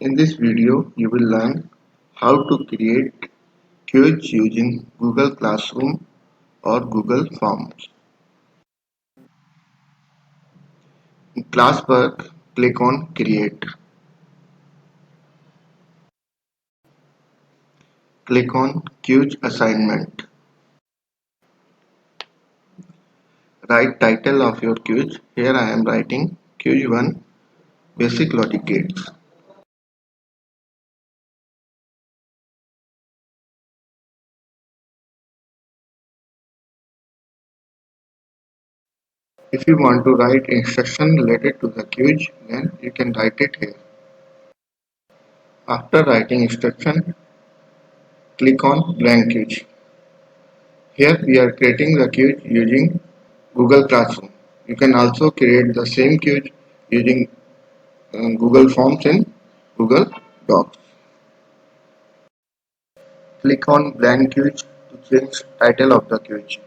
In this video, you will learn how to create quiz using Google Classroom or Google Forms. In classwork, click on Create. Click on Quiz Assignment. Write title of your quiz. Here I am writing Quiz 1 Basic Logic Gates. If you want to write instruction related to the quiz, then you can write it here. After writing instruction, click on Blank Quiz. Here we are creating the quiz using Google Classroom. You can also create the same quiz using Google Forms and Google Docs. Click on Blank Quiz to change title of the quiz.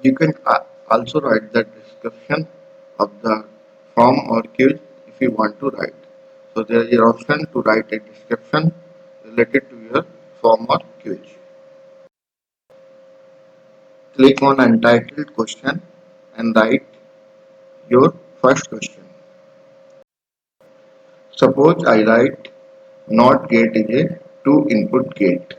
You can also write the description of the form or quiz if you want to write. So there is an option to write a description related to your form or quiz. Click on Untitled Question and write your first question. Suppose I write NOT gate is a two input gate.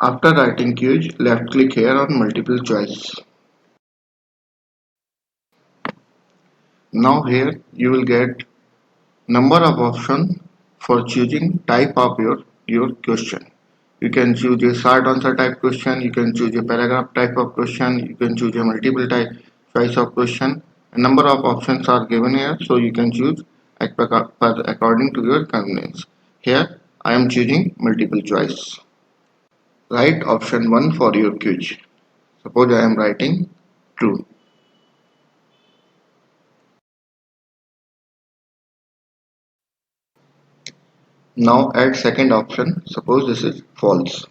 After writing quiz, left click here on multiple choice. Now here you will get number of options for choosing type of your question. You can choose a short answer type question, you can choose a paragraph type of question, you can choose a multiple type choice of question. A number of options are given here, so you can choose according to your convenience. Here I am choosing multiple choice. Write option 1 for your quiz. Suppose I am writing true. Now add second option. Suppose this is false.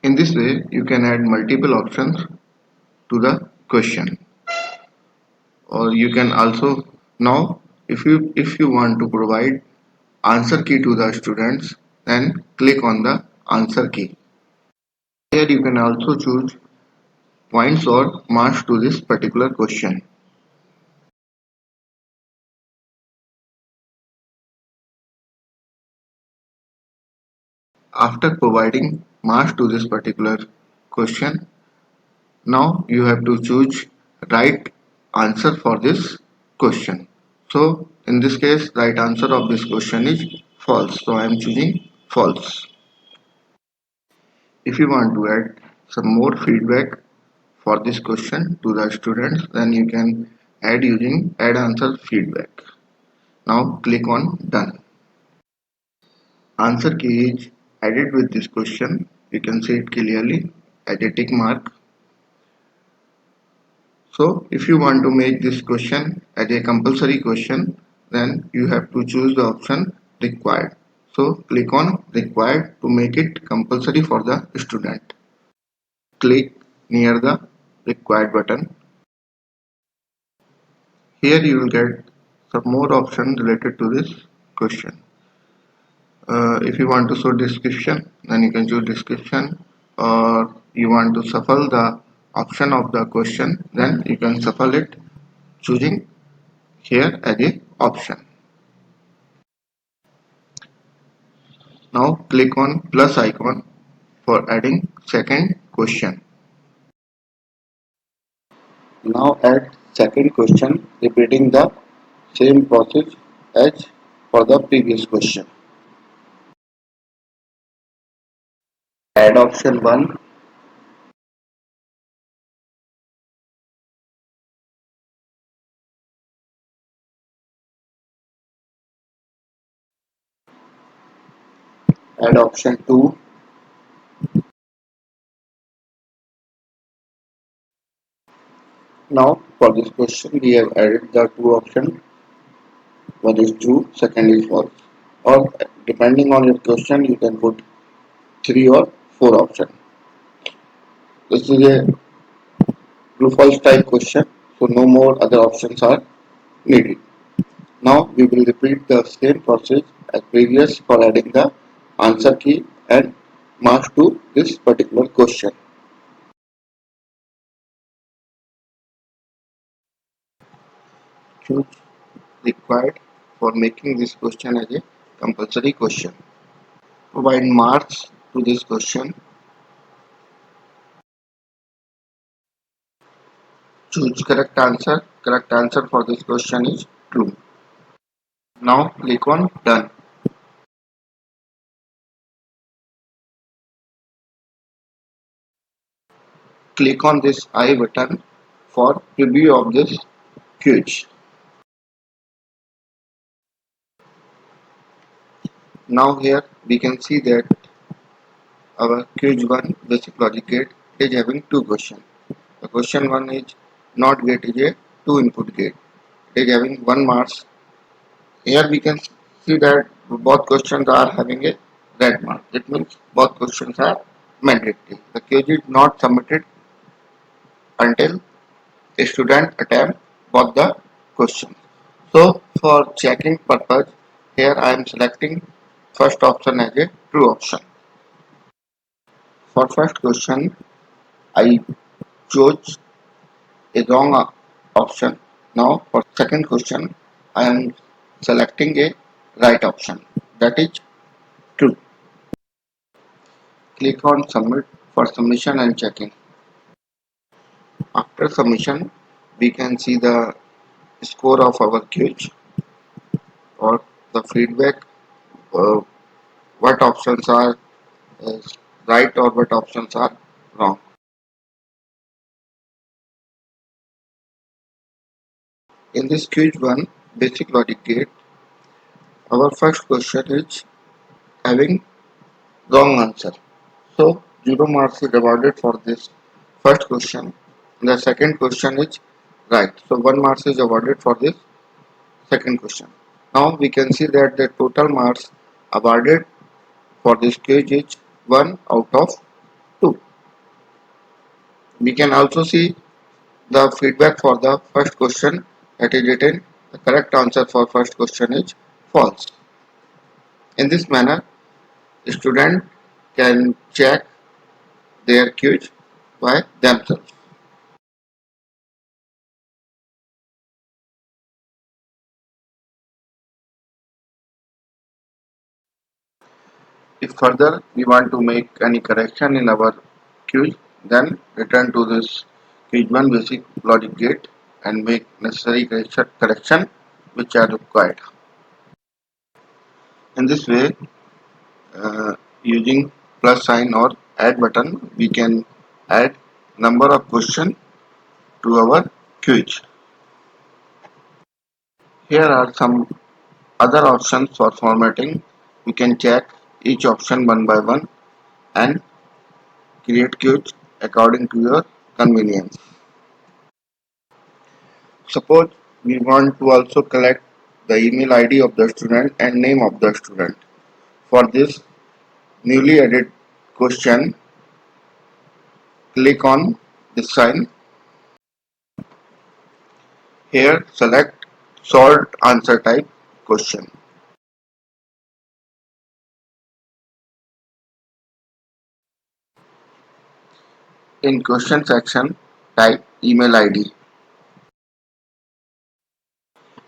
In this way, you can add multiple options to the question. Or you can also now if you want to provide answer key to the students, then click on the answer key. Here you can also choose points or marks to this particular question. After providing marks to this particular question, now you have to choose right answer for this question. So in this case, right answer of this question is false. So I am choosing false. If you want to add some more feedback for this question to the students, then you can add using add answer feedback. Now click on done. Answer key is added with this question. You can see it clearly as a tick mark. So if you want to make this question as a compulsory question, then you have to choose the option required. So click on required to make it compulsory for the student. Click near the required button. Here you will get some more options related to this question. If you want to show description, then you can choose description, or you want to shuffle the option of the question, then you can shuffle it choosing here as a option. Now click on plus icon for adding second question. Now add second question, repeating the same process as for the previous question. Add option 1. Add option 2. Now for this question we have added the two options. One is true, second is false. Or depending on your question you can put three or four options. This is a true false type question, so no more other options are needed. Now we will repeat the same process as previous for adding the answer key and marks to this particular question. Choose required for making this question as a compulsory question. Provide marks to this question. Choose correct answer. Correct answer for this question is true. Now click on done. Click on this I button for preview of this quiz. Now here we can see that our quiz 1 basic logic gate is having two questions. The question 1 is not gate is a two input gate. It is having 1 marks. Here we can see that both questions are having a red mark. It means both questions are mandatory. The quiz is not submitted until a student attempt both the questions. So for checking purpose, here I am selecting first option as a true option. For first question, I chose a wrong option. Now for second question, I am selecting a right option. That is true. Click on submit for submission and checking. After submission, we can see the score of our quiz or the feedback, uh, what options are uh, right or what options are wrong. In this quiz 1 basic logic gate, our first question is having wrong answer. So 0 marks is awarded for this first question. The second question is right. So 1 marks is awarded for this second question. Now we can see that the total marks awarded for this quiz is 1 out of 2. We can also see the feedback for the first question that is written. The correct answer for first question is false. In this manner, student can check their quiz by themselves. If further we want to make any correction in our quiz, then return to this quiz 1 basic logic gate and make necessary correction which are required. In this way, using plus sign or add button, we can add number of question to our quiz. Here are some other options for formatting. You can check each option one by one and create quiz according to your convenience. Suppose we want to also collect the email ID of the student and name of the student. For this newly added question, click on this sign. Here select short answer type question. In question section, type email ID.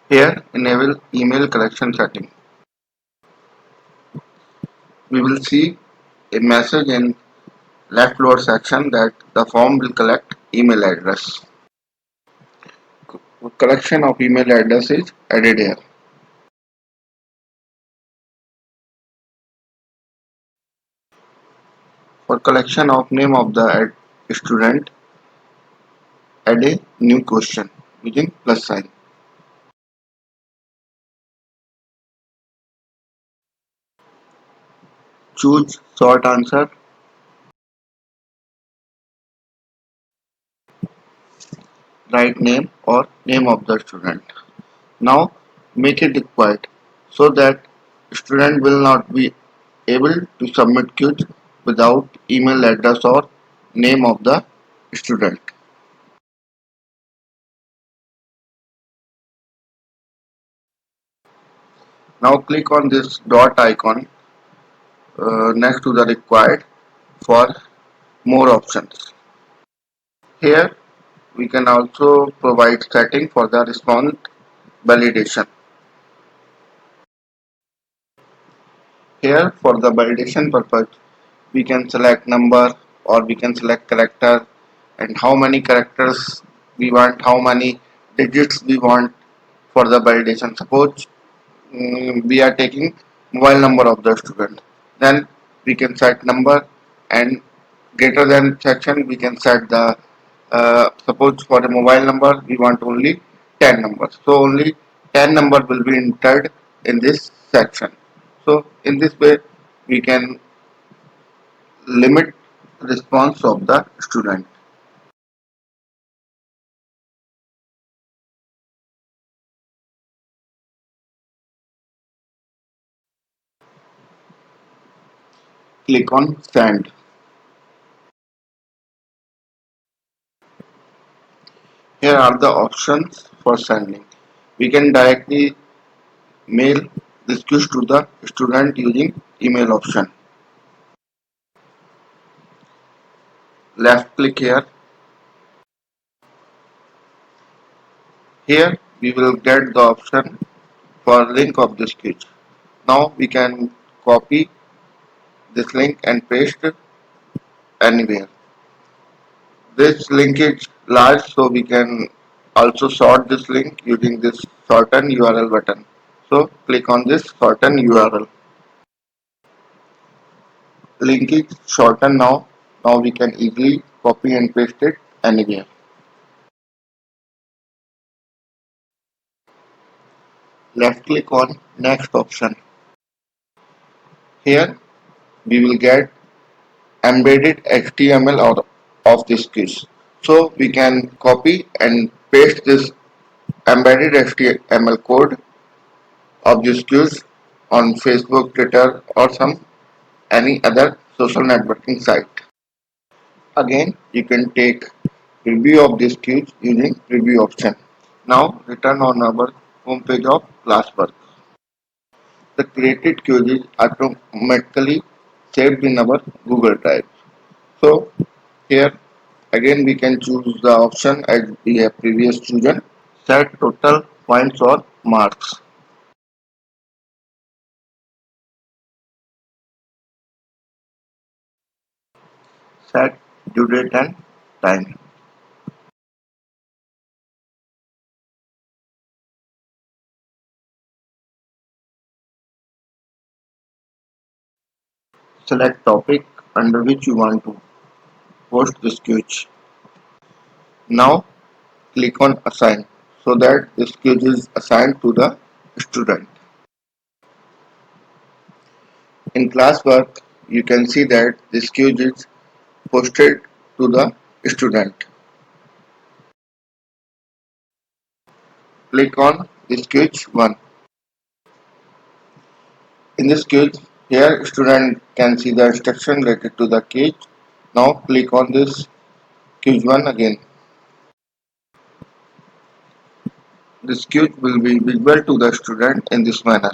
Here enable email collection setting. We will see a message in left lower section that the form will collect email address. Collection of email address is added here. For collection of name of the student, add a new question using plus sign. Choose short answer. write name or name of the student. Now make it required so that student will not be able to submit quiz without email address or name of the student. Now click on this dot icon next to the required for more options. Here we can also provide setting for the response validation. Here for the validation purpose we can select number or we can select character and how many characters we want, how many digits we want for the validation. Suppose we are taking mobile number of the student, then we can set number, and greater than section we can set the suppose for a mobile number we want only 10 numbers, so only 10 number will be entered in this section. So in this way we can limit response of the student. Click on send. Here are the options for sending. We can directly mail this quiz to the student using email option. Left click here. Here we will get the option for link of this quiz. Now we can copy this link and paste it anywhere. This link is large, so we can also sort this link using this shorten URL button. So click on this shorten URL. Link is shortened now. Now we can easily copy and paste it anywhere. Left click on next option. Here we will get embedded HTML out of this quiz. So we can copy and paste this embedded HTML code of this quiz on Facebook, Twitter, or some any other social networking site. Again, you can take preview of this quiz using preview option. Now return on our home page of classwork. The created quiz is automatically saved in our Google Drive. So here again we can choose the option as we have previous chosen. Set total points or marks. Set due date and time. Select topic under which you want to post this quiz. Now click on assign so that this quiz is assigned to the student. In classwork you can see that this quiz is posted to the student. Click on this quiz 1. In this quiz, here student can see the instruction related to the quiz. Now click on this quiz 1 again. This quiz will be visible to the student in this manner.